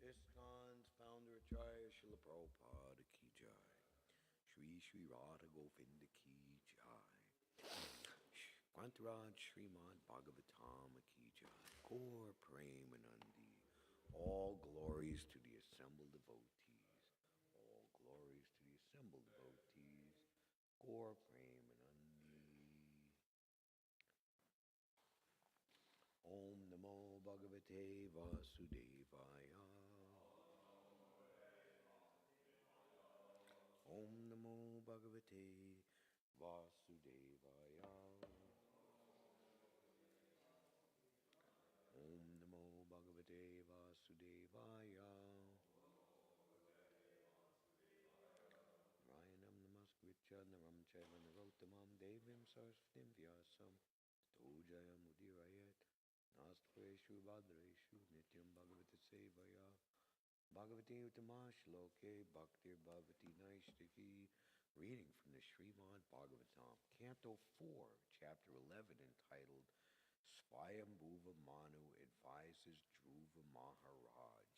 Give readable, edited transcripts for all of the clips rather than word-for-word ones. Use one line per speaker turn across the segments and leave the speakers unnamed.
ISKCON's founder Acharya Srila Prabhupada Ki Jai. Shri Shri Radha Govinda Ki Jai. Kwantaraj Srimad Bhagavatam Ki Jai. Gaur Premanandi. All glories to the assembled devotees. All glories to the assembled devotees. Gaur Premanandi. Om Namo Bhagavate Vasudevaya. Om Namo Bhagavate Vasudevaya. Om Namo Bhagavate Vasudevaya. Rayanam Namaskritya Naram Chaiva Narottamam Devim Saraswatim Vyasam Tojayam Udirayat Nastreshu Bhadreshu Nityam Bhagavata Sevaya Bhagavati Uttama Shloke Bhaktir Bhavati Naishtaki. Reading from the Srimad Bhagavatam, Canto 4, Chapter 11, entitled Swayambhuva Manu Advises Dhruva Maharaj.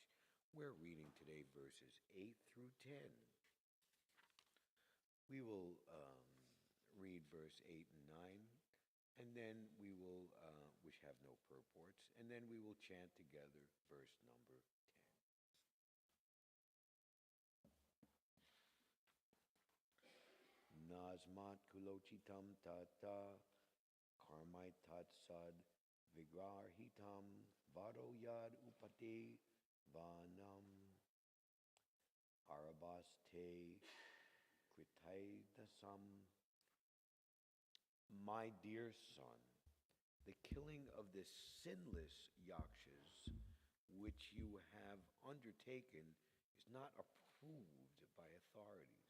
We're reading today verses 8 through 10. We will read verse 8 and 9, and then we will, which have no purports, and then we will chant together verse number 10. Nazmat kulochitam tata karmai tatsad vigrarhitam vadoyad upate vanam arabaste kritaidasam. My dear son, the killing of the sinless yakshas which you have undertaken is not approved by authorities,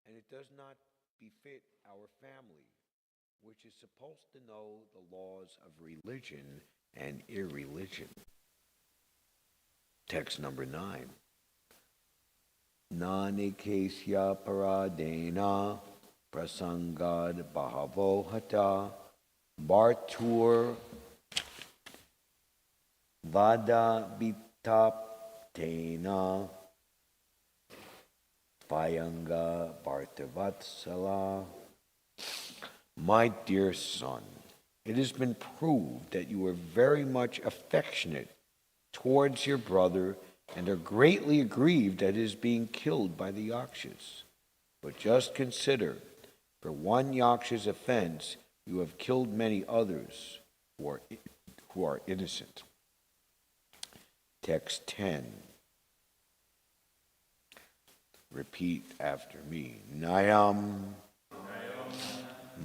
and it does not befit our family, which is supposed to know the laws of religion and irreligion. Text number 9. Nanikesya paradena prasangad bahavohata bartur vada bitaptena Vayanga Bhartavatsala. My dear son, it has been proved that you are very much affectionate towards your brother and are greatly aggrieved at his being killed by the Yakshas. But just consider, for one Yaksha's offense, you have killed many others who are innocent. Text 10. Repeat after me. Nayam,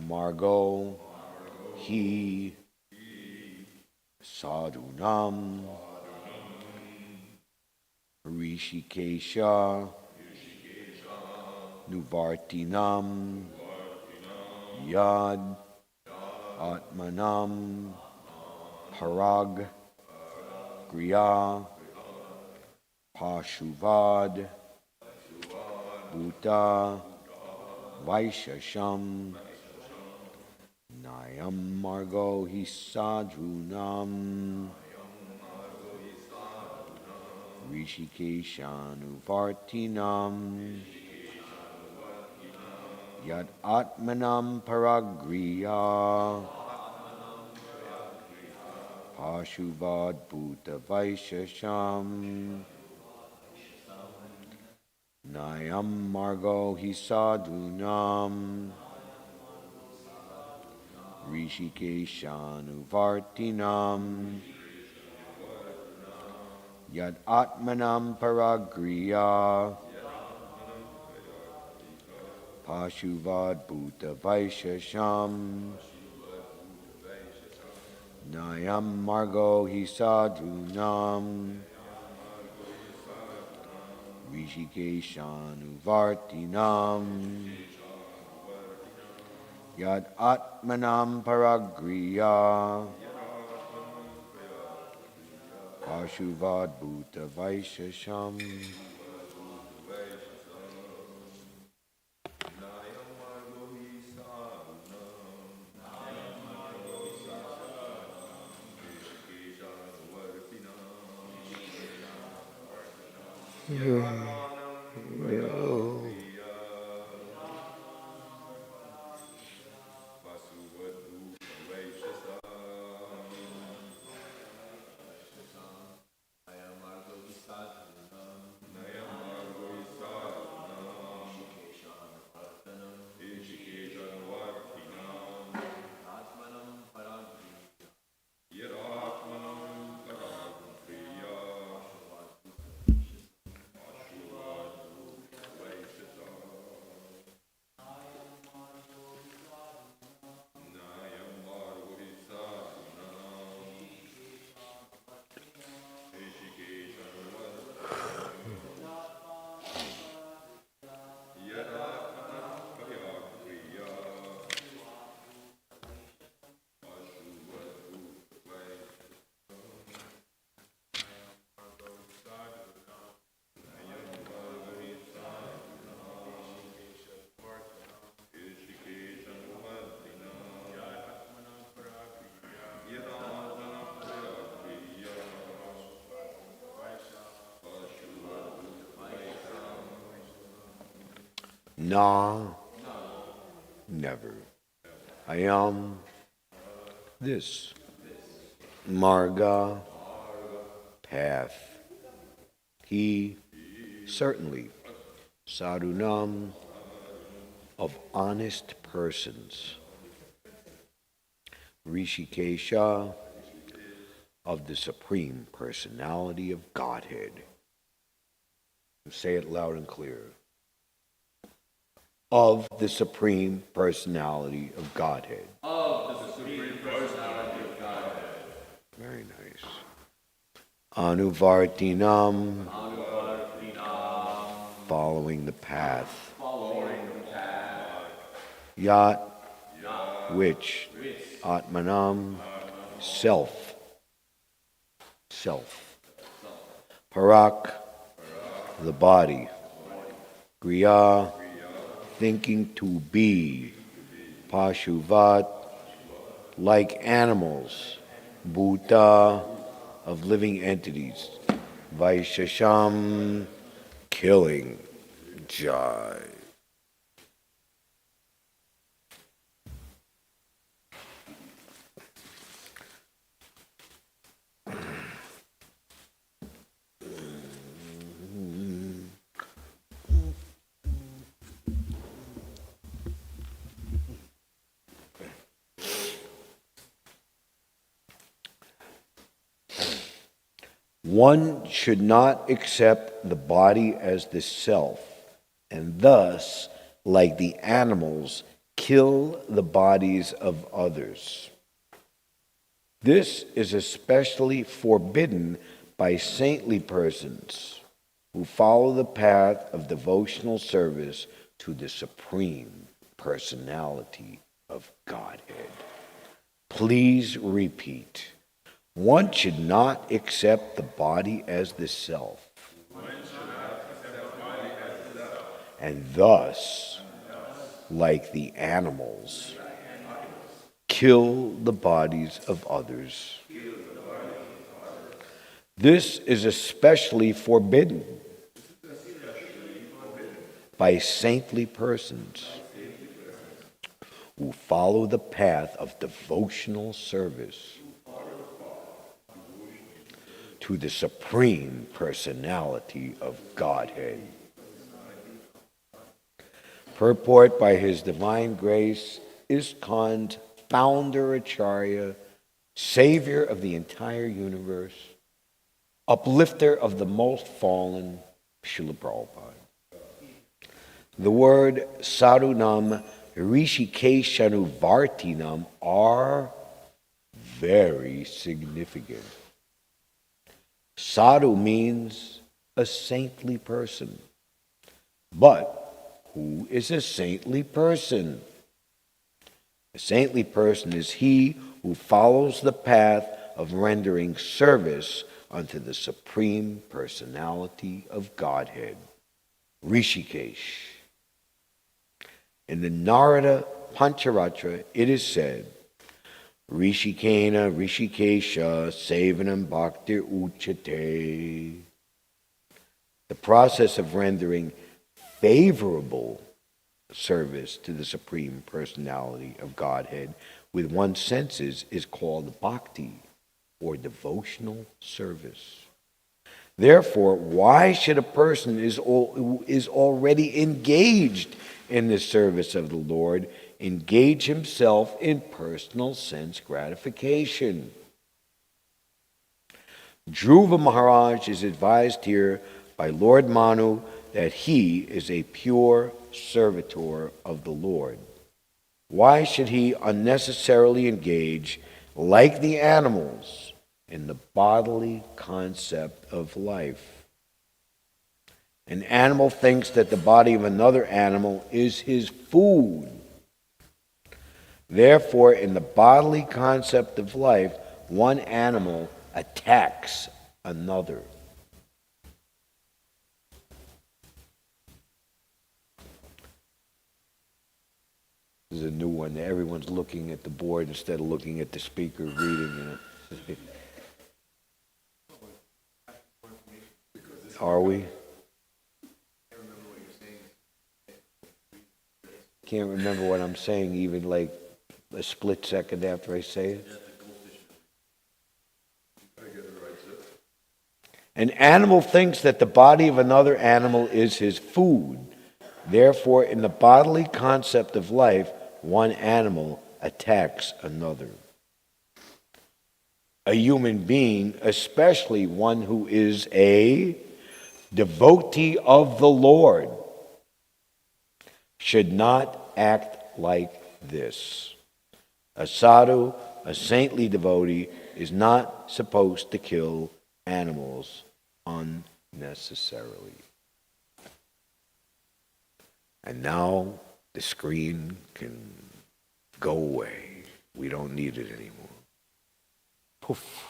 Margo, He, Sadhunam, Rishikesha, Nuvartinam, Yad, Atmanam, Parag, Griya, Pashuvad, Bhuta, Vaishasham, Nayam Margo Hisadrunam, Rishikeshanuvartinam, Yad Atmanam Paragriya, Pashuvad Bhuta Vaishasham, Nayam Margo Hisadunam, Rishikeshanuvartinam, Yad Atmanam Paragriya, Pashuvad Bhuta Vaishasham, Nayam Margo Hisadunam, Rishikeshanuvartinam, Yad Atmanam Paragriya, Pashuvad Bhuta Vaishasham. Na, never. I am this. Marga, path. He, certainly. Sadhunam, of honest persons. Rishikesha, of the Supreme Personality of Godhead. Say it loud and clear. Of the Supreme Personality of Godhead.
Of the Supreme Personality of Godhead.
Very nice. Anuvartinam, following the path. Yat, which. Atmanam, self. Parak, the body. Kriya, thinking to be. Pashuvat, like animals. Bhuta, of living entities. Vaishasham, killing. Jai. One should not accept the body as the self, and thus, like the animals, kill the bodies of others. This is especially forbidden by saintly persons who follow the path of devotional service to the Supreme Personality of Godhead. Please repeat. One should not accept the body as the self, and thus, like the animals, kill the bodies of others. This is especially forbidden by saintly persons who follow the path of devotional service to the Supreme Personality of Godhead. Purport by His Divine Grace, ISKCON's founder Acharya, Savior of the entire universe, uplifter of the most fallen, Srila Prabhupada. The word sadhunam, rishikeshanuvartinam are very significant. Sadhu means a saintly person. But who is a saintly person? A saintly person is he who follows the path of rendering service unto the Supreme Personality of Godhead, Rishikesh. In the Narada Pancharatra, it is said, Rishikena Rishikesha Sevanam Bhaktir Uchate. The process of rendering favorable service to the Supreme Personality of Godhead with one's senses is called bhakti, or devotional service. Therefore, why should a person who is already engaged in the service of the Lord engage himself in personal sense gratification? Dhruva Maharaj is advised here by Lord Manu that he is a pure servitor of the Lord. Why should he unnecessarily engage, like the animals, in the bodily concept of life? An animal thinks that the body of another animal is his food. Therefore, in the bodily concept of life, one animal attacks another. This is a new one. Everyone's looking at the board instead of looking at the speaker reading it. Are we? Can't remember what I'm saying even like a split second after I say it. An animal thinks that the body of another animal is his food. Therefore, in the bodily concept of life, one animal attacks another. A human being, especially one who is a devotee of the Lord, should not act like this. A sadhu, a saintly devotee, is not supposed to kill animals unnecessarily. And now the screen can go away. We don't need it anymore. Poof.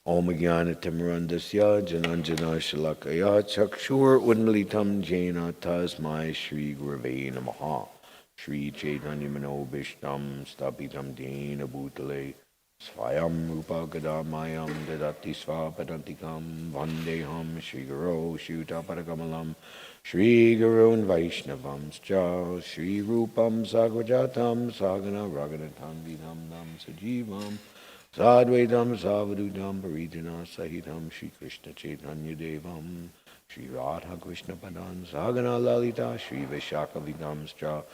Om Jnana Timirandasya Jananjana Shalakaya Chakshur Unmilitam Jena Tasmai Shri Gurave Namaha Shri Chaitanya Mano Bhishtam Stapitam Dena Bhutale Svayam Rupa Gadamayam Dadati Svapadantikam Vandeham Shri Guru Shuta Paragamalam Shri Gurun Vaishnavamscha Shri Rupam Sagvajatam Sagana Raganatam Vidam Nam Sajivam Sadvaitam Savadudam Paridina Sahitam Shri Krishna Chaitanya Devam Shri Radha Krishna Padan Sagana Lalita Shri Vishaka Vidamscha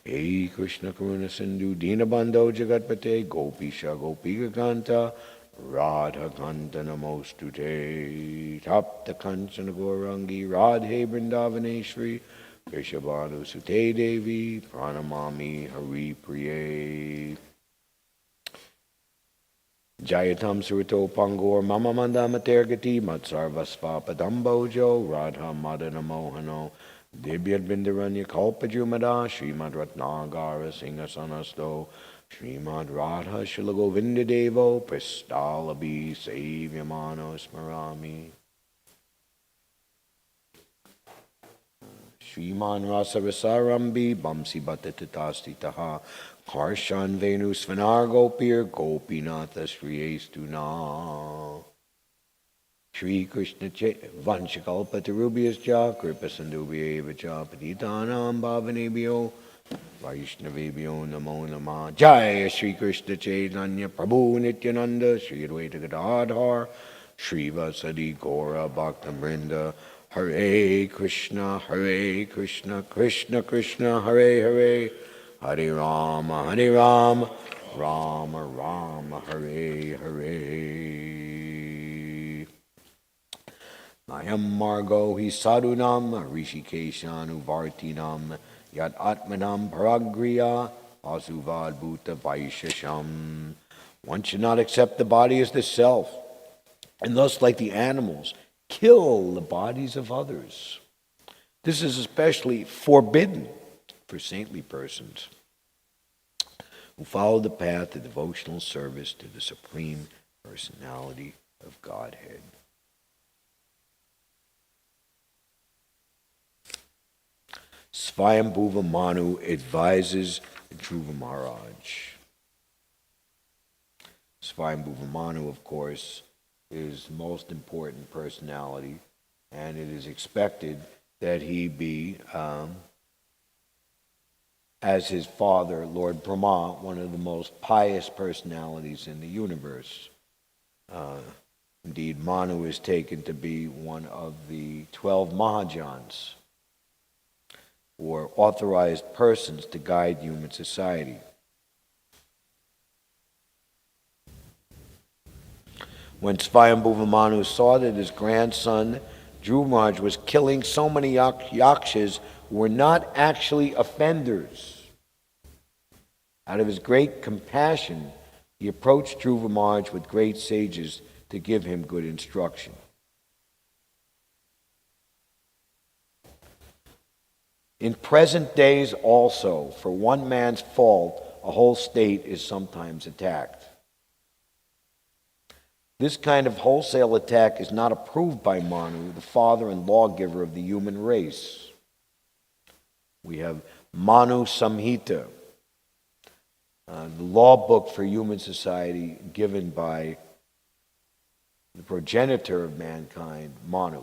Hey Krishna Karuna Sindhu Dinabandho Jagatpate Gopisha Gopika Kanta Radha Kanta Namostute Tapta Kanchana Gaurangi Radhe Vrindavaneshri Krishabhanu Sute Devi Pranamami Hari Priye Jayatam Surito Pangor Mama Mandama Tergati Matsarvasva Padambojo Radha Madana Mohano Dibyad Bindaranya Kalpajumada Srimad Ratnagara Singha Srimad Radha Shilagovinda Devo Pristalabi Savyamano Smarami Shriman Rasa Rasarambi Bamsi Bhatatasti Taha Karshan Venu Svanar Gopir Gopinatha Sri Estuna Shri Krishna Vanchakalpa Tarubias Ja Kripa Sandubhya Cha Patitanam Bhavanebhyo Vaishnavebhyo Namo Namah Jaya Shri Krishna Chaitanya Prabhu Nityananda Shri Advaita Gadadhar Shri Vasadi Gora Bhaktamrinda Hare Krishna Krishna Krishna Hare Hare Hare Rama Rama Rama Hare Hare Nayam Margo hi sadunam Rishikeshanu Vartinam Yat Atmanam Paragriya Asuvad Bhuta Vaishasham. One should not accept the body as the self, and thus, like the animals, kill the bodies of others. This is especially forbidden for saintly persons who follow the path of devotional service to the Supreme Personality of Godhead. Svayambhuva Manu advises Dhruva Maharaj. Svayambhuva Manu, of course, his most important personality, and it is expected that he be, as his father, Lord Brahma, one of the most pious personalities in the universe. Indeed, Manu is taken to be one of the 12 Mahajans, or authorized persons to guide human society. When Svayambhuva Manu saw that his grandson Dhruva Maharaj was killing so many yakshas who were not actually offenders, out of his great compassion, he approached Dhruva Maharaj with great sages to give him good instruction. In present days also, for one man's fault, a whole state is sometimes attacked. This kind of wholesale attack is not approved by Manu, the father and lawgiver of the human race. We have Manu Samhita, the law book for human society given by the progenitor of mankind, Manu.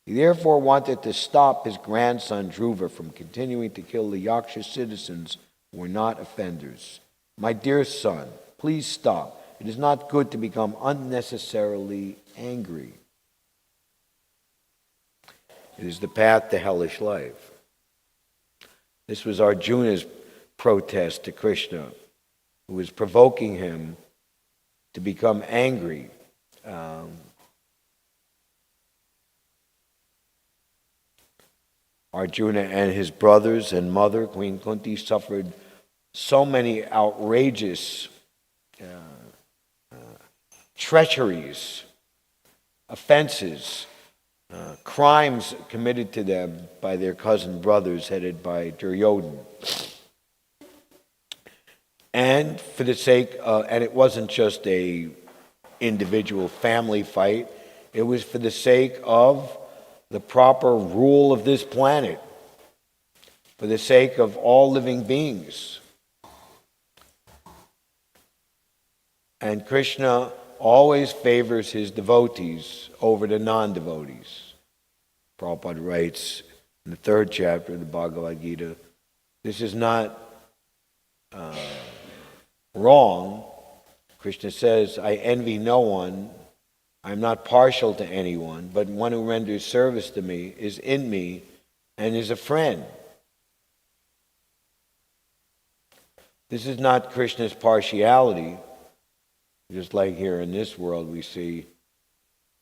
He therefore wanted to stop his grandson Dhruva from continuing to kill the Yaksha citizens who were not offenders. My dear son, please stop. It is not good to become unnecessarily angry. It is the path to hellish life. This was Arjuna's protest to Krishna, who was provoking him to become angry. Arjuna and his brothers and mother, Queen Kunti, suffered so many outrageous treacheries, offenses, crimes committed to them by their cousin brothers headed by Duryodhana. And for the sake of, and it wasn't just a individual family fight, it was for the sake of the proper rule of this planet, for the sake of all living beings. And Krishna always favors his devotees over the non-devotees. Prabhupada writes in the 3rd chapter of the Bhagavad Gita, this is not wrong. Krishna says, I envy no one, I'm not partial to anyone, but one who renders service to me is in me and is a friend. This is not Krishna's partiality. Just like here in this world we see,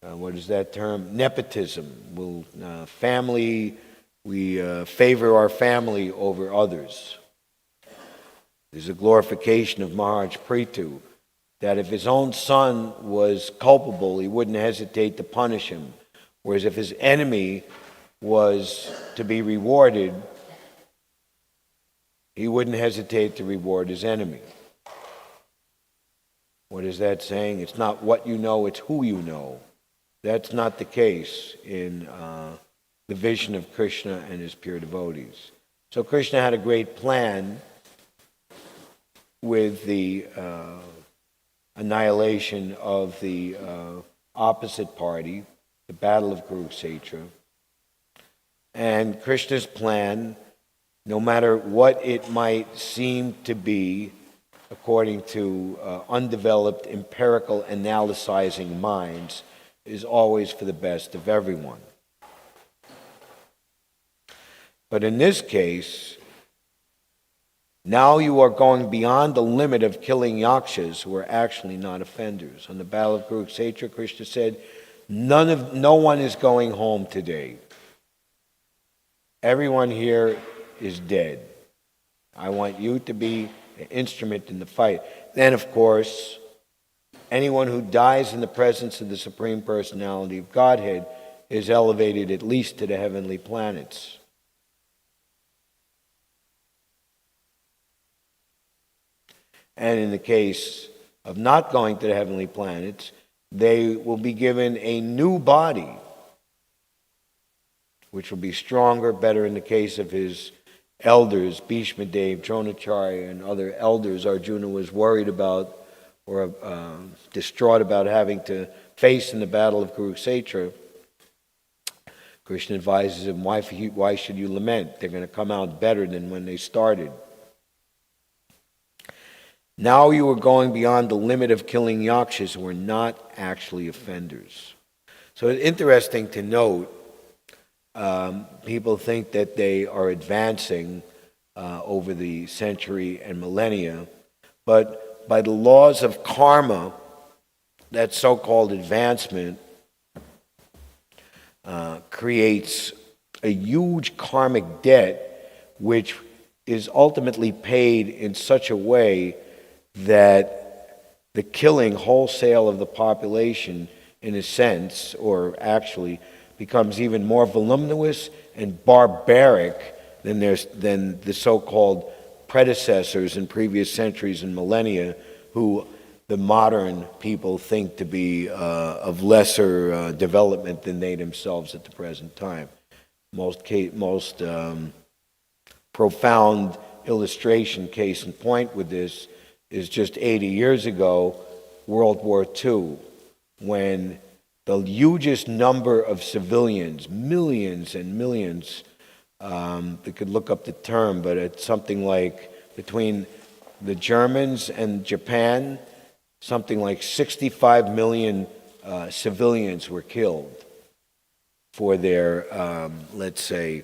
what is that term? Nepotism. We favor our family over others. There's a glorification of Maharaj Prithu, that if his own son was culpable, he wouldn't hesitate to punish him. Whereas if his enemy was to be rewarded, he wouldn't hesitate to reward his enemy. What is that saying? It's not what you know, it's who you know. That's not the case in the vision of Krishna and his pure devotees. So Krishna had a great plan with the annihilation of the opposite party, the Battle of Kurukshetra. And Krishna's plan, no matter what it might seem to be, according to undeveloped empirical analyzing minds, is always for the best of everyone. But in this case, now you are going beyond the limit of killing yakshas who are actually not offenders. On the Battle of Kurukshetra, Krishna said, no one is going home today. Everyone here is dead. I want you to be an instrument in the fight. Then, of course, anyone who dies in the presence of the Supreme Personality of Godhead is elevated at least to the heavenly planets. And in the case of not going to the heavenly planets, they will be given a new body, which will be stronger, better in the case of his elders, Bhishma Dev, Dronacharya, and other elders Arjuna was worried about distraught about having to face in the battle of Kurukshetra, Krishna advises him, why should you lament? They're going to come out better than when they started. Now you are going beyond the limit of killing yakshas who are not actually offenders. So it's interesting to note, people think that they are advancing over the century and millennia, but by the laws of karma, that so-called advancement creates a huge karmic debt, which is ultimately paid in such a way that the killing wholesale of the population, in a sense, or actually, becomes even more voluminous and barbaric than the so-called predecessors in previous centuries and millennia, who the modern people think to be of lesser development than they themselves at the present time. Most profound illustration, case in point with this, is just 80 years ago, World War II, when the hugest number of civilians, millions and millions, they could look up the term, but it's something like, between the Germans and Japan, something like 65 million civilians were killed for their, let's say,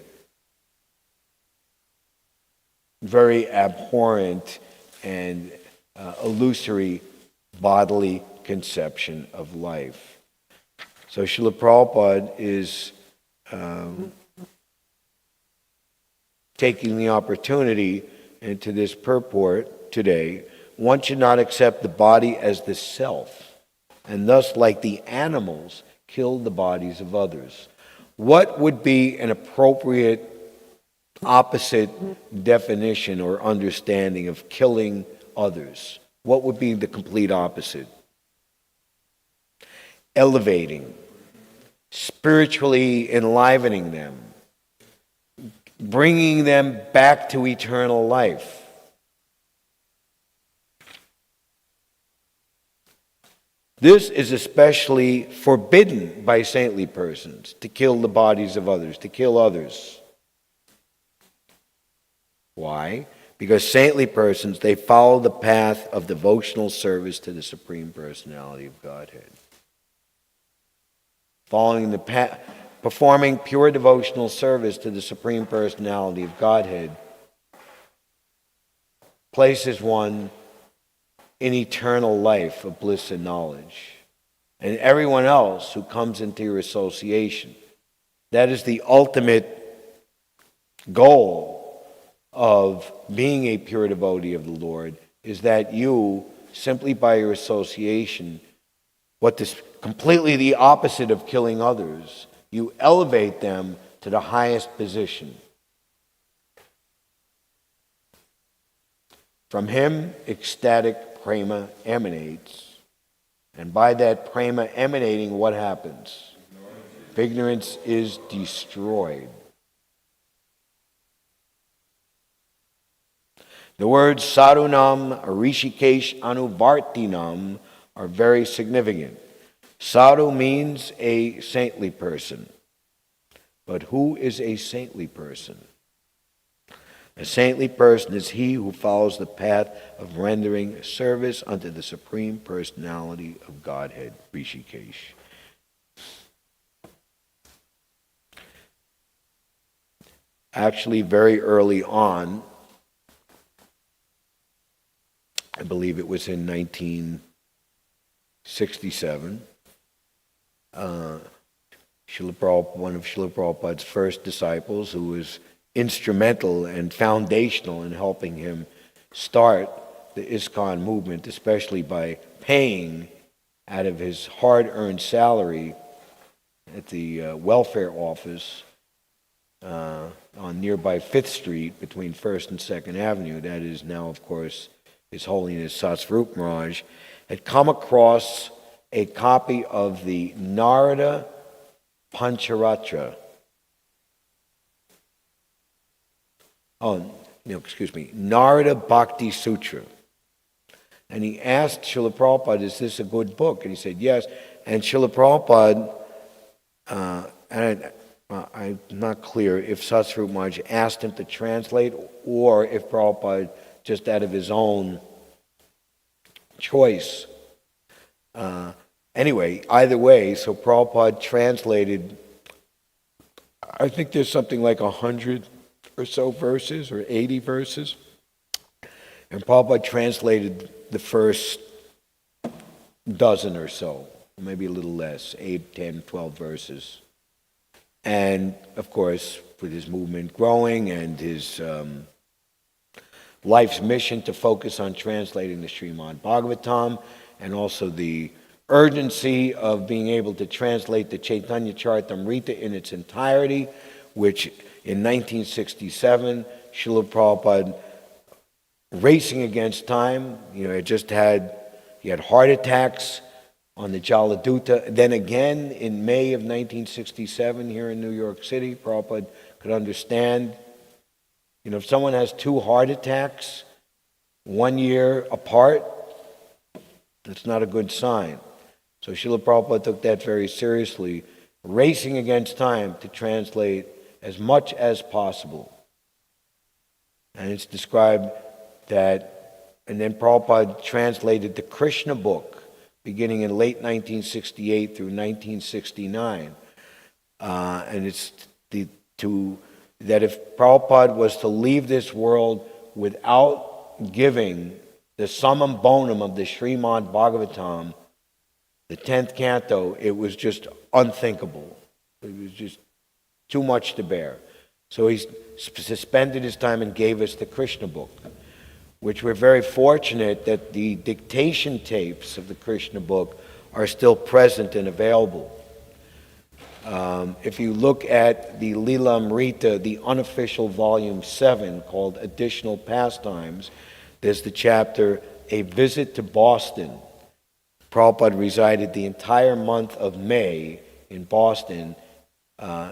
very abhorrent and illusory bodily conception of life. So Srila Prabhupada is taking the opportunity into this purport today. One should not accept the body as the self, and thus, like the animals, kill the bodies of others. What would be an appropriate opposite definition or understanding of killing others? What would be the complete opposite? Elevating, spiritually enlivening them, bringing them back to eternal life. This is especially forbidden by saintly persons, to kill the bodies of others, to kill others. Why? Because saintly persons, they follow the path of devotional service to the Supreme Personality of Godhead. Following the path, performing pure devotional service to the Supreme Personality of Godhead places one in eternal life of bliss and knowledge. And everyone else who comes into your association, that is the ultimate goal of being a pure devotee of the Lord, is that you, simply by your association, what is completely the opposite of killing others, you elevate them to the highest position. From him, ecstatic prema emanates. And by that prema emanating, what happens? Ignorance is destroyed. The words sadhunam, rishikesh anuvartinam are very significant. Sadhu means a saintly person. But who is a saintly person? A saintly person is he who follows the path of rendering service unto the Supreme Personality of Godhead, Rishikesh. Actually, very early on, I believe it was in 1967, one of Srila Prabhupada's first disciples, who was instrumental and foundational in helping him start the ISKCON movement, especially by paying out of his hard-earned salary at the welfare office on nearby 5th Street between 1st and 2nd Avenue, that is now, of course, His Holiness Satsvarup Maharaj, had come across a copy of the Narada Pancharatra. Narada Bhakti Sutra. And he asked Srila Prabhupada, is this a good book? And he said, yes. And Srila Prabhupada, I'm not clear if Satsvarup Maharaj asked him to translate or if Prabhupada, just out of his own choice. Anyway, either way, so Prabhupada translated, I think there's something like 100 or so verses, or 80 verses. And Prabhupada translated the first dozen or so, maybe a little less, 8, 10, 12 verses. And, of course, with his movement growing and his life's mission to focus on translating the Srimad Bhagavatam, and also the urgency of being able to translate the Chaitanya Charitamrita in its entirety, which in 1967, Srila Prabhupada, racing against time, he had heart attacks on the Jaladuta. Then again, in May of 1967, here in New York City, Prabhupada could understand, if someone has 2 heart attacks 1 year apart, that's not a good sign. So Srila Prabhupada took that very seriously, racing against time to translate as much as possible. And it's described that, and then Prabhupada translated the Krishna book beginning in late 1968 through 1969. And it's that if Prabhupada was to leave this world without giving the summum bonum of the Srimad Bhagavatam, the 10th canto, it was just unthinkable. It was just too much to bear. So he suspended his time and gave us the Krishna book, which we're very fortunate that the dictation tapes of the Krishna book are still present and available. If you look at the Lila Amrita, the unofficial volume 7 called Additional Pastimes, there's the chapter, A Visit to Boston. Prabhupada resided the entire month of May in Boston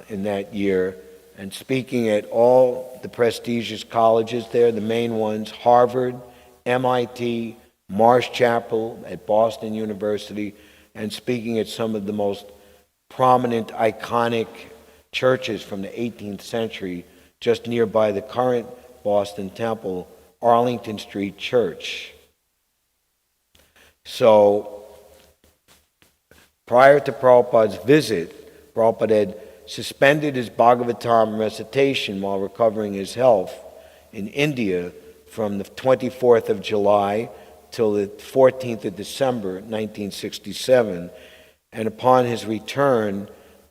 in that year, and speaking at all the prestigious colleges there, the main ones, Harvard, MIT, Marsh Chapel at Boston University, and speaking at some of the most prominent, iconic churches from the 18th century, just nearby the current Boston Temple, Arlington Street Church. So, prior to Prabhupada's visit, Prabhupada had suspended his Bhagavatam recitation while recovering his health in India from the 24th of July till the 14th of December, 1967. And upon his return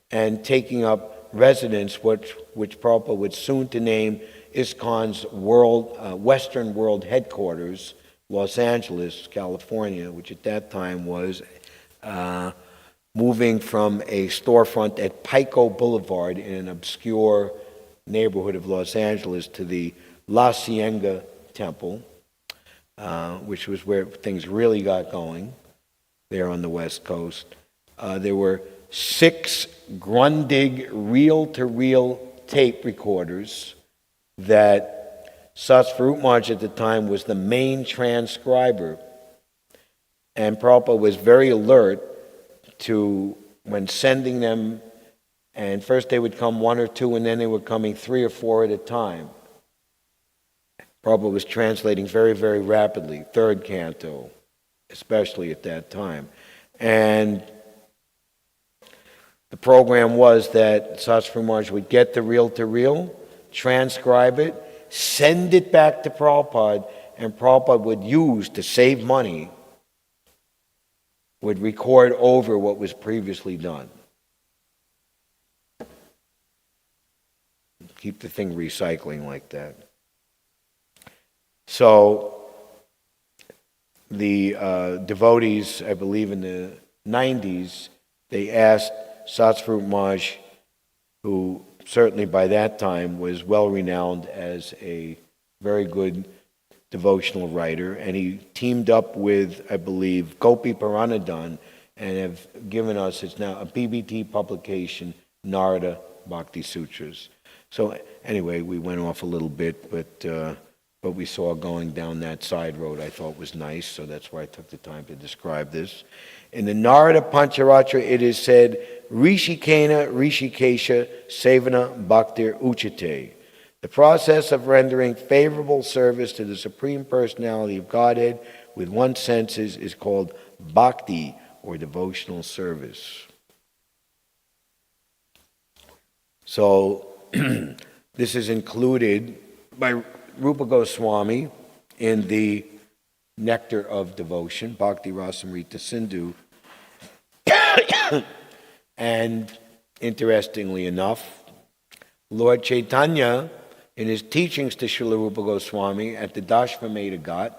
and taking up residence, which Prabhupada would soon to name ISKCON's Western World Headquarters, Los Angeles, California, which at that time was moving from a storefront at Pico Boulevard in an obscure neighborhood of Los Angeles to the La Cienega Temple, which was where things really got going there on the West Coast. There were 6 Grundig reel-to-reel tape recorders that Satsvarup Maharaj at the time was the main transcriber. And Prabhupada was very alert to, when sending them, and first they would come 1 or 2, and then they were coming 3 or 4 at a time. Prabhupada was translating very, very rapidly, 3rd canto, especially at that time. And the program was that Satsvarup Maharaj would get the reel-to-reel, transcribe it, send it back to Prabhupada, and Prabhupada would use, to save money, would record over what was previously done. Keep the thing recycling like that. So the devotees, I believe in the 90s, they asked Satsvarup Maharaj, who certainly by that time was well renowned as a very good devotional writer, and he teamed up with, I believe, Gopi Paranadhan, and have given us, it's now a BBT publication, Narada Bhakti Sutras. So anyway, we went off a little bit, but but we saw going down that side road I thought was nice, so that's why I took the time to describe this. In the Narada Pancharatra, it is said, Rishikena Rishikesha Sevana Bhaktir Uchate. The process of rendering favorable service to the Supreme Personality of Godhead with one's senses is called bhakti, or devotional service. So, this is included by Rupa Goswami in the Nectar of Devotion, Bhakti Rasamrita Sindhu. And interestingly enough, Lord Chaitanya, in his teachings to Srila Rupa Goswami at the Dashvamedha Ghat,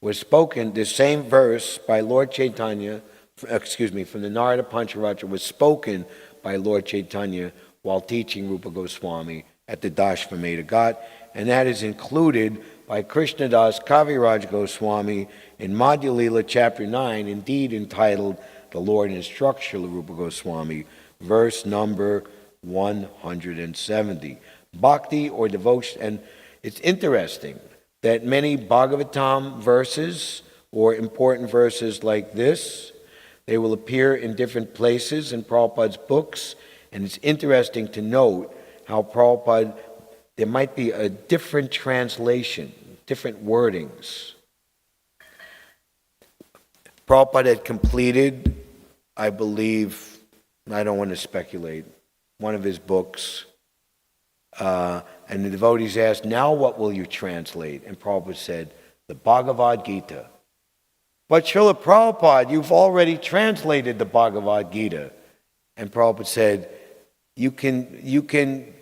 was spoken, the same verse by Lord Chaitanya, from the Narada Pancharatra, was spoken by Lord Chaitanya while teaching Rupa Goswami at the Dashvamedha Ghat, and that is included by Krishnadas Kaviraj Goswami in Madhya Lila chapter 9, indeed entitled The Lord Instructs Srila Rupa Goswami, verse number 170. Bhakti, or devotion, and it's interesting that many Bhagavatam verses, or important verses like this, they will appear in different places in Prabhupada's books, and it's interesting to note how Prabhupada, there might be a different translation, different wordings. Prabhupada had completed, I believe, I don't want to speculate, one of his books, and the devotees asked, now what will you translate? And Prabhupada said, the Bhagavad Gita. But Srila Prabhupada, you've already translated the Bhagavad Gita. And Prabhupada said, you can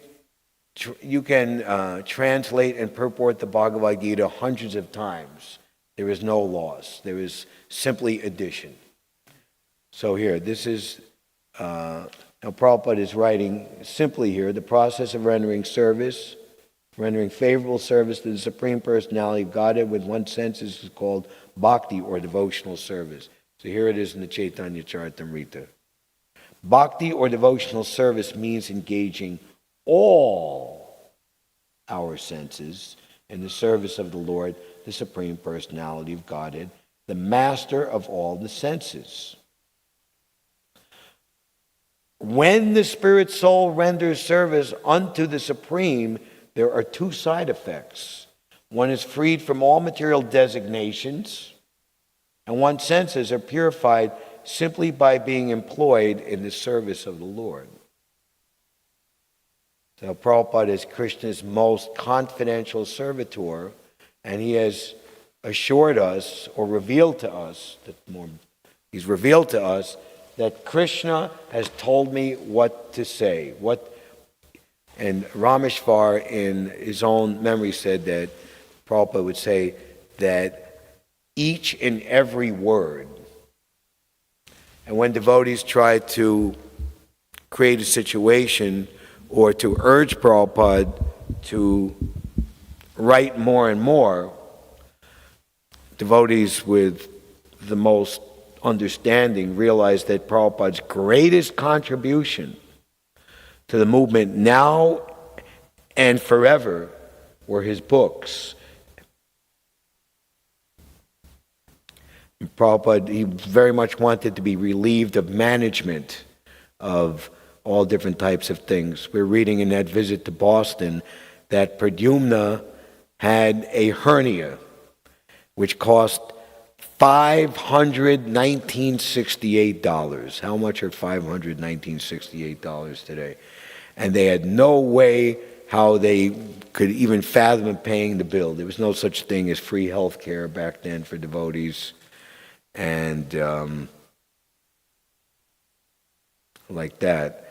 translate and purport the Bhagavad Gita hundreds of times. There is no loss. There is simply addition. So here, this is, now Prabhupada is writing simply here, the process of rendering favorable service to the Supreme Personality of Godhead with one's senses is called bhakti, or devotional service. So here it is in the Chaitanya Charitamrita. Bhakti, or devotional service, means engaging all our senses in the service of the Lord, the Supreme Personality of Godhead, the master of all the senses. When the spirit soul renders service unto the Supreme, there are two side effects. One is freed from all material designations, and one's senses are purified simply by being employed in the service of the Lord. So Prabhupada is Krishna's most confidential servitor, and he has assured us, or revealed to us, he's revealed to us that Krishna has told me what to say. And Rameshwar, in his own memory, said that Prabhupada would say that each and every word, and when devotees try to create a situation or to urge Prabhupada to write more and more, devotees with the most understanding realize that Prabhupada's greatest contribution to the movement now and forever were his books. Prabhupada, he very much wanted to be relieved of management of all different types of things. We're reading in that visit to Boston that Pradyumna had a hernia which cost $519.68. How much are $519.68 today? And they had no way how they could even fathom paying the bill. There was no such thing as free health care back then for devotees. And like that.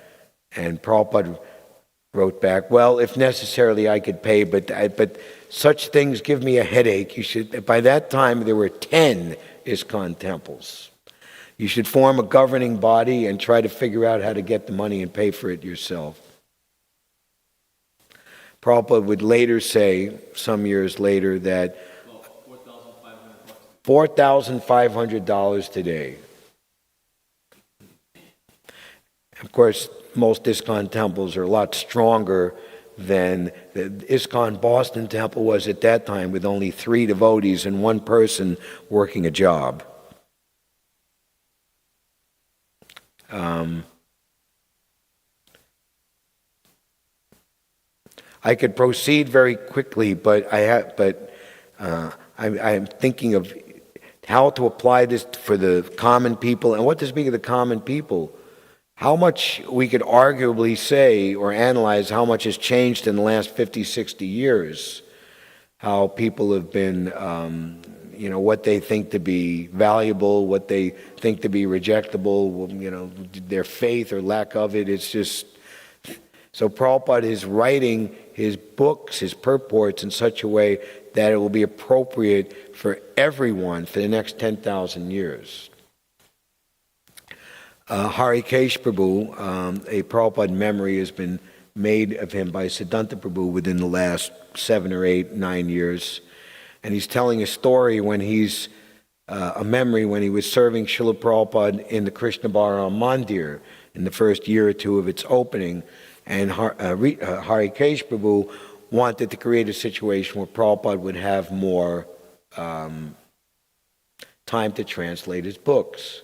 And Prabhupada wrote back, well, if necessarily I could pay, but such things give me a headache. You should. By that time, there were 10 ISKCON temples. You should form a governing body and try to figure out how to get the money and pay for it yourself. Prabhupada would later say, some years later, that $4,500 today. Of course, most ISKCON temples are a lot stronger than the ISKCON Boston Temple was at that time, with only 3 devotees and 1 person working a job. I could proceed very quickly, but I'm thinking of how to apply this for the common people. And what to speak of the common people, how much we could arguably say or analyze how much has changed in the last 50, 60 years, how people have been, what they think to be valuable, what they think to be rejectable, their faith or lack of it. It's just, so Prabhupada is writing his books, his purports in such a way that it will be appropriate for everyone for the next 10,000 years. Harikesh Prabhu, a Prabhupada memory has been made of him by Siddhanta Prabhu within the last 7 or 8, 9 years. And he's telling a story when he's, a memory when he was serving Srila Prabhupada in the Krishna Balaram Mandir in the first year or 2 of its opening. And Harikesh Prabhu wanted to create a situation where Prabhupada would have more time to translate his books.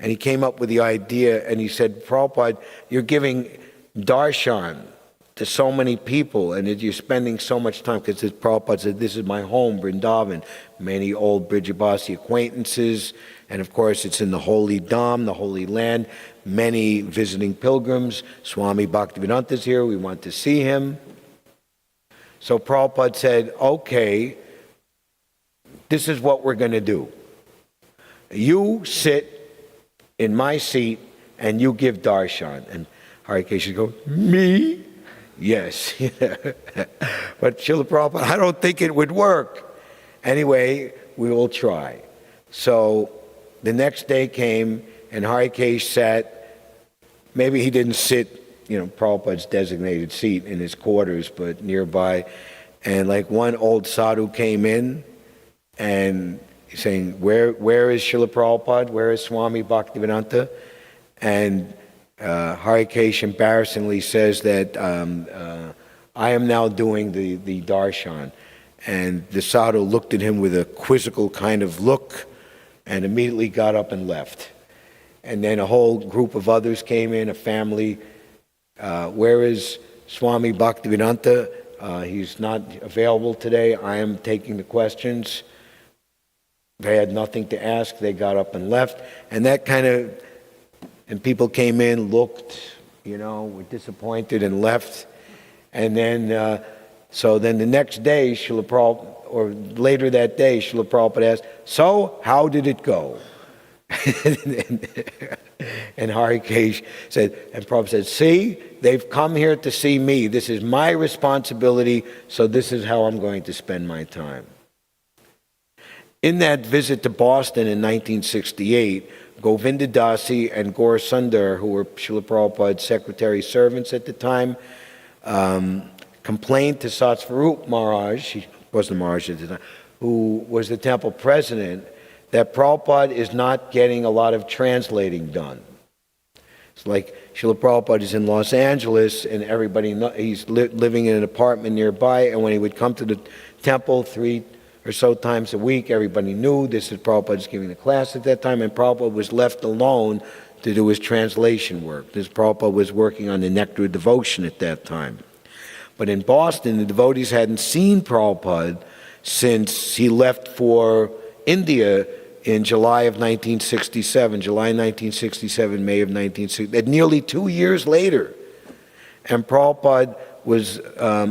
And he came up with the idea, and he said, Prabhupada, you're giving darshan to so many people, and you're spending so much time, because Prabhupada said, this is my home, Vrindavan, many old Brijabasi acquaintances, and of course it's in the holy Dham, the holy land, many visiting pilgrims. Swami Bhaktivedanta is here, we want to see him. So Prabhupada said, okay, this is what we're going to do. You sit in my seat and you give darshan. And Harikesh goes, me? Yes. But Srila Prabhupada, I don't think it would work. Anyway, we will try. So the next day came and Harikesh sat, maybe he didn't sit, Prabhupada's designated seat in his quarters, but nearby. And like one old sadhu came in and saying, where is Srila Prabhupada? Where is Swami Bhaktivedanta? And Harikesh embarrassingly says that I am now doing the darshan. And the sadhu looked at him with a quizzical kind of look and immediately got up and left. And then a whole group of others came in, a family. Where is Swami Bhaktivedanta? He's not available today. I am taking the questions. They had nothing to ask. They got up and left. And that and people came in, looked, were disappointed and left. And then, so then the next day, Srila Prabhupada, or later that day, Srila Prabhupada asked, so how did it go? And Harikesh said, and Prabhupada said, see, they've come here to see me. This is my responsibility, so this is how I'm going to spend my time. In that visit to Boston in 1968, Govinda Dasi and Gaur Sundar, who were Srila Prabhupada's secretary servants at the time, complained to Satsvarup Maharaj, he wasn't Maharaj at the time, who was the temple president, that Prabhupada is not getting a lot of translating done. It's like Srila Prabhupada is in Los Angeles and everybody he's living in an apartment nearby, and when he would come to the temple 3 or so times a week, everybody knew this is Prabhupada's giving the class at that time, and Prabhupada was left alone to do his translation work. This Prabhupada was working on the Nectar of Devotion at that time. But in Boston, the devotees hadn't seen Prabhupada since he left for India in July of 1967, July 1967, May of 1960, nearly 2 years later. And Prabhupada was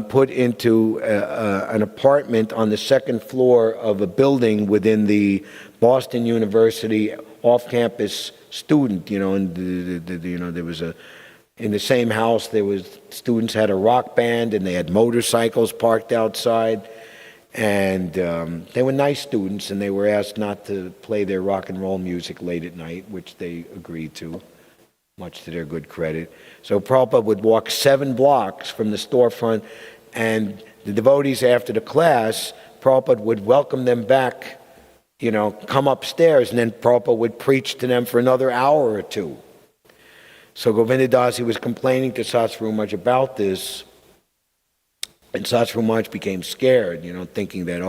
put into an apartment on the 2nd floor of a building within the Boston University off-campus student, and there was in the same house, students had a rock band and they had motorcycles parked outside. And they were nice students, and they were asked not to play their rock and roll music late at night, which they agreed to, much to their good credit. So Prabhupada would walk 7 blocks from the storefront, and the devotees after the class, Prabhupada would welcome them back, come upstairs, and then Prabhupada would preach to them for another hour or 2. So Govinda Dasi was complaining to Satsvarup Maharaj about this, And Satsru Maharaj became scared, thinking that,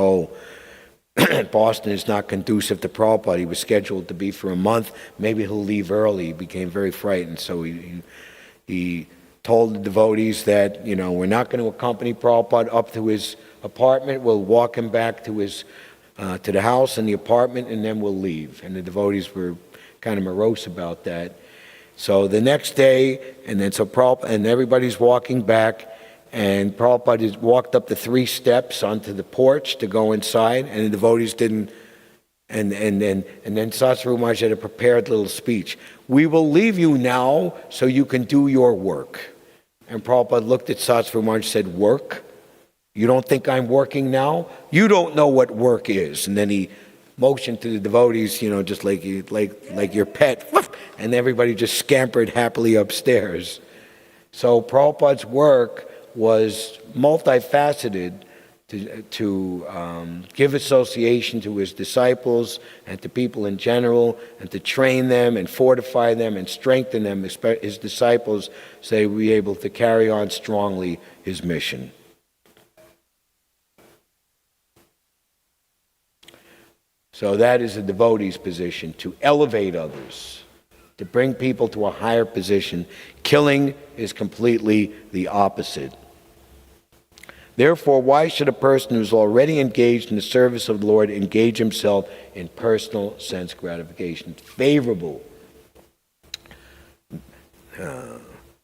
Boston is not conducive to Prabhupada. He was scheduled to be for a month. Maybe he'll leave early. He became very frightened. So he told the devotees that, we're not going to accompany Prabhupada up to his apartment. We'll walk him back to the house and the apartment, and then we'll leave. And the devotees were kind of morose about that. So the next day, and everybody's walking back, and Prabhupada walked up the 3 steps onto the porch to go inside, and the devotees didn't. And then Satsru Maharaj had a prepared little speech. We will leave you now so you can do your work. And Prabhupada looked at Satsru Maharaj and said, work? You don't think I'm working now? You don't know what work is. And then he motioned to the devotees, just like your pet. And everybody just scampered happily upstairs. So Prabhupada's work was multifaceted to give association to his disciples and to people in general, and to train them and fortify them and strengthen them, his disciples, so they would be able to carry on strongly his mission. So that is a devotee's position, to elevate others, to bring people to a higher position. Killing is completely the opposite. Therefore, why should a person who's already engaged in the service of the Lord engage himself in personal sense gratification? Favorable.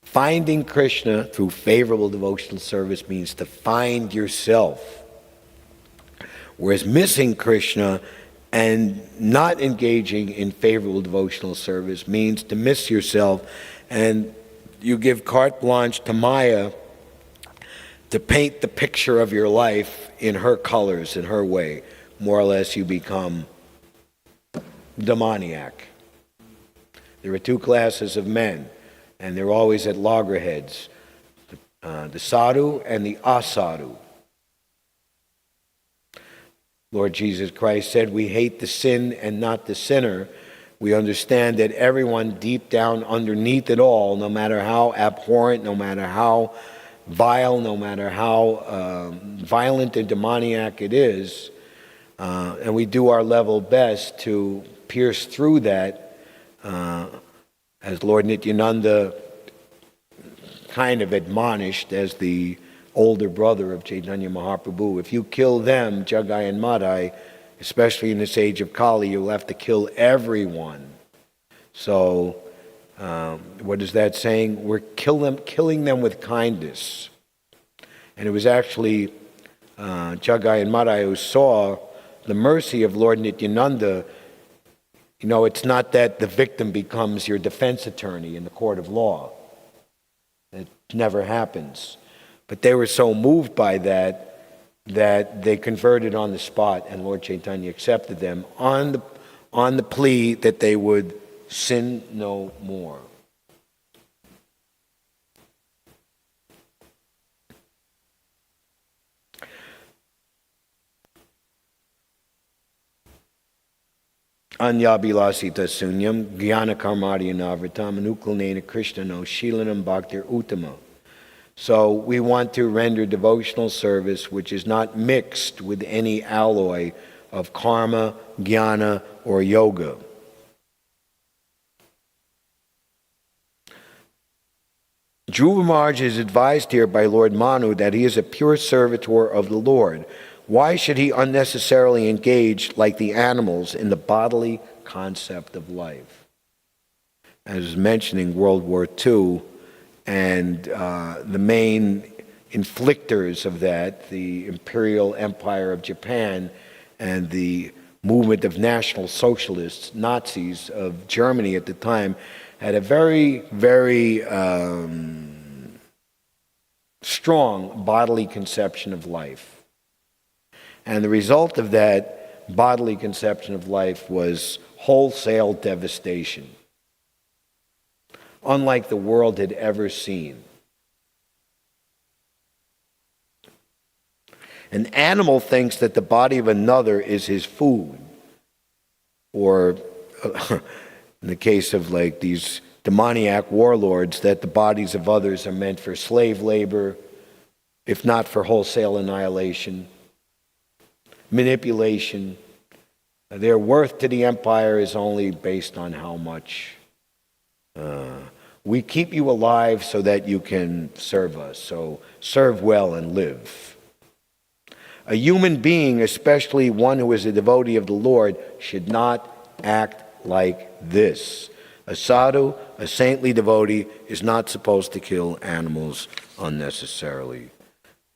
Finding Krishna through favorable devotional service means to find yourself. Whereas missing Krishna and not engaging in favorable devotional service means to miss yourself, and you give carte blanche to Maya to paint the picture of your life in her colors, in her way. More or less, you become demoniac. There are 2 classes of men, and they're always at loggerheads, the sadhu and the asadhu. Lord Jesus Christ said, we hate the sin and not the sinner. We understand that everyone deep down underneath it all, no matter how abhorrent, no matter how vile, no matter how violent and demoniac it is, and we do our level best to pierce through that, as Lord Nityananda kind of admonished as the older brother of Chaitanya Mahaprabhu. If you kill them, Jagai and Madai, especially in this age of Kali, you'll have to kill everyone. So, what is that saying? We're killing them with kindness. And it was actually Jagai and Madai who saw the mercy of Lord Nityananda. It's not that the victim becomes your defense attorney in the court of law. It never happens. But they were so moved by that they converted on the spot, and Lord Chaitanya accepted them on the plea that they would sin no more. Anyabilasita sunyam jnana karmadi anavritam anukulnena krishna no shilanam bhaktir uttama. So we want to render devotional service which is not mixed with any alloy of karma, jnana, or yoga. Dhruva Maharaj is advised here by Lord Manu that he is a pure servitor of the Lord. Why should he unnecessarily engage, like the animals, in the bodily concept of life? As I was mentioning World War II, and the main inflictors of that, the Imperial Empire of Japan and the movement of National Socialists, Nazis of Germany at the time, had a very, very strong bodily conception of life. And the result of that bodily conception of life was wholesale devastation, unlike the world had ever seen. An animal thinks that the body of another is his food, or in the case of like these demoniac warlords, that the bodies of others are meant for slave labor, if not for wholesale annihilation, manipulation. Their worth to the empire is only based on how much we keep you alive so that you can serve us. So serve well and live. A human being, especially one who is a devotee of the Lord, should not act like this. A sadhu, a saintly devotee, is not supposed to kill animals unnecessarily.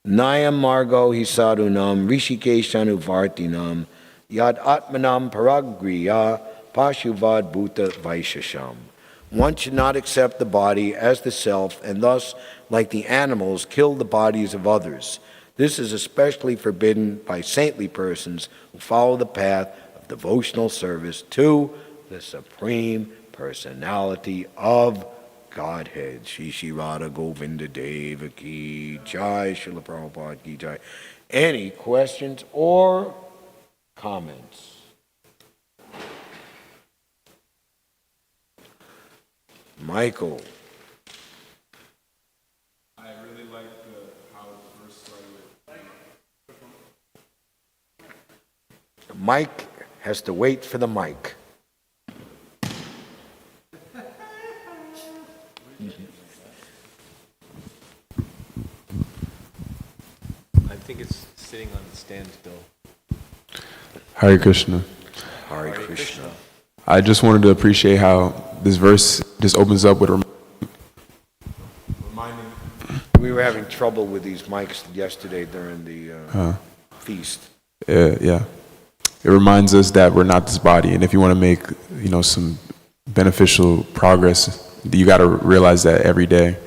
Nayam margo hi sadhunam rishikeshanu vartinam yad atmanam paragriya pashuvad bhuta vaishasham. One should not accept the body as the self, and thus, like the animals, kill the bodies of others. This is especially forbidden by saintly persons who follow the path of devotional service to the Supreme Personality of Godhead. Shri Shri Radha Govinda Deva Ki Jai, Srila Prabhupada Ki Jai. Any questions or comments? Michael.
I really like how the verse started with.
Mike has to wait for the mic.
I think it's sitting on the stand still.
Hare Krishna.
Hare Krishna.
I just wanted to appreciate how this verse just opens up with reminding.
We were having trouble with these mics yesterday during the feast.
Yeah. It reminds us that we're not this body, and if you want to make, some beneficial progress, you got to realize that every day.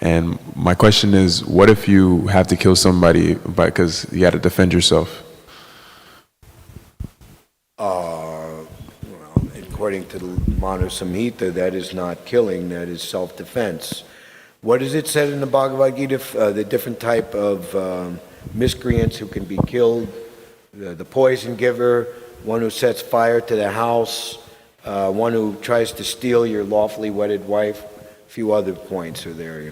And my question is, what if you have to kill somebody because you got to defend yourself?
According to the Manu Samhita, that is not killing, that is self-defense. What is it said in the Bhagavad Gita? The different type of miscreants who can be killed, the poison giver, one who sets fire to the house, one who tries to steal your lawfully wedded wife. A few other points are there,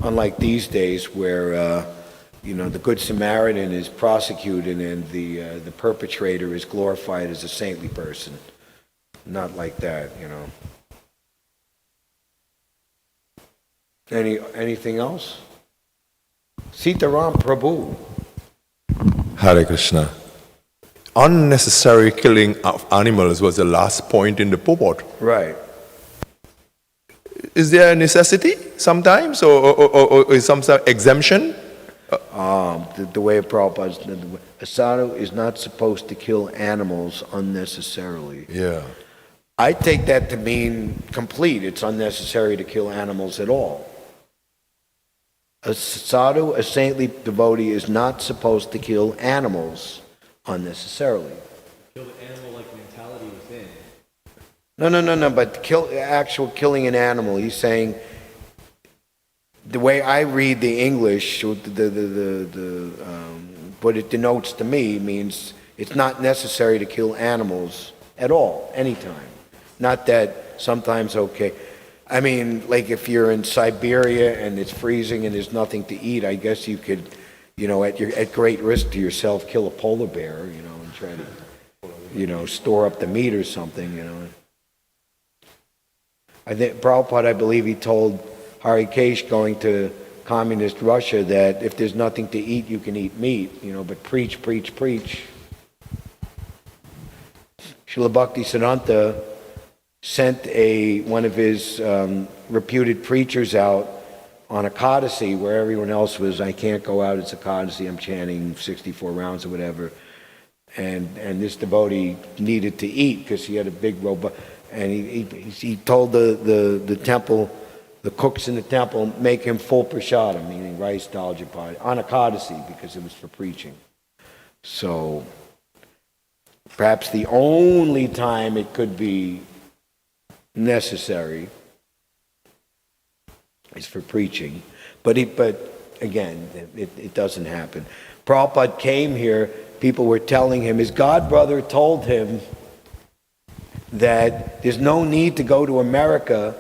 Unlike these days where, the Good Samaritan is prosecuted and the perpetrator is glorified as a saintly person. Not like that, Anything else? Sitaram Prabhu.
Hare Krishna. Unnecessary killing of animals was the last point in the purport.
Right.
Is there a necessity sometimes, or is some sort of exemption?
The way of Prabhupada's, a sadhu is not supposed to kill animals unnecessarily.
Yeah.
I take that to mean complete. It's unnecessary to kill animals at all. A sadhu, a saintly devotee, is not supposed to kill animals unnecessarily.
Kill the animal-like mentality within.
No, but actual killing an animal, he's saying, the way I read the English, what it denotes to me means it's not necessary to kill animals at all, anytime. Not that sometimes okay. I mean, like if you're in Siberia and it's freezing and there's nothing to eat, I guess you could, at great risk to yourself, kill a polar bear, and try to, store up the meat or something, I think Prabhupada, I believe he told Harikesh going to communist Russia that if there's nothing to eat, you can eat meat, but preach. Srila Bhaktisiddhanta sent one of his reputed preachers out on Ekadasi where everyone else was, I can't go out, it's Ekadasi, I'm chanting 64 rounds or whatever. And this devotee needed to eat because he had a big robot. And he told the temple, the cooks in the temple, make him full prasadam, meaning rice, dal, chapati, on Ekadasi because it was for preaching. So perhaps the only time it could be necessary is for preaching, but again, it doesn't happen. Prabhupada came here, people were telling him, his godbrother told him that there's no need to go to America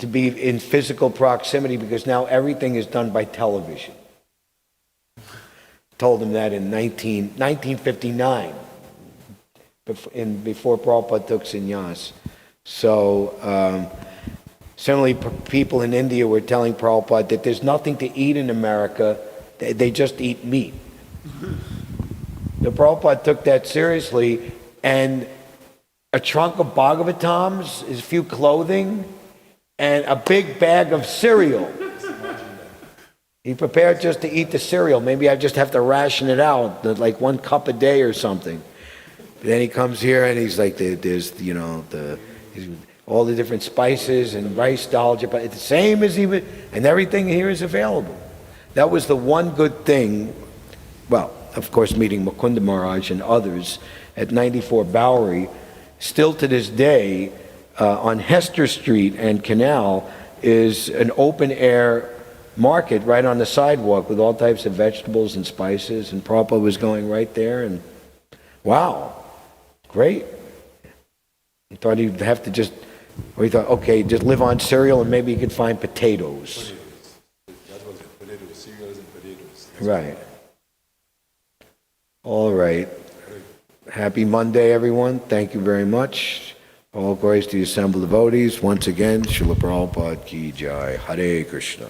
to be in physical proximity because now everything is done by television. Told him that in 1959, before Prabhupada took sannyas. So similarly, people in India were telling Prabhupada that there's nothing to eat in America, they just eat meat. The Prabhupada took that seriously, and a trunk of Bhagavatams, a few clothing, and a big bag of cereal. He prepared just to eat the cereal. Maybe I just have to ration it out, like 1 cup a day or something. But then he comes here and he's like, there's, you know, all the different spices and rice, dal, chapati, the same as even, and everything here is available. That was the one good thing. Well, of course, meeting Mukunda Maharaj and others at 94 Bowery, still to this day, on Hester Street and Canal is an open-air market right on the sidewalk with all types of vegetables and spices, and Prabhupada was going right there, and wow, great. He thought he'd have to just, or he thought, okay, just live on cereal and maybe he could find potatoes.
That was it. Potatoes, cereals and potatoes.
Right. All right. Happy Monday, everyone. Thank you very much. All glories to the assembled devotees. Once again, Srila Prabhupada Ki Jai. Hare Krishna.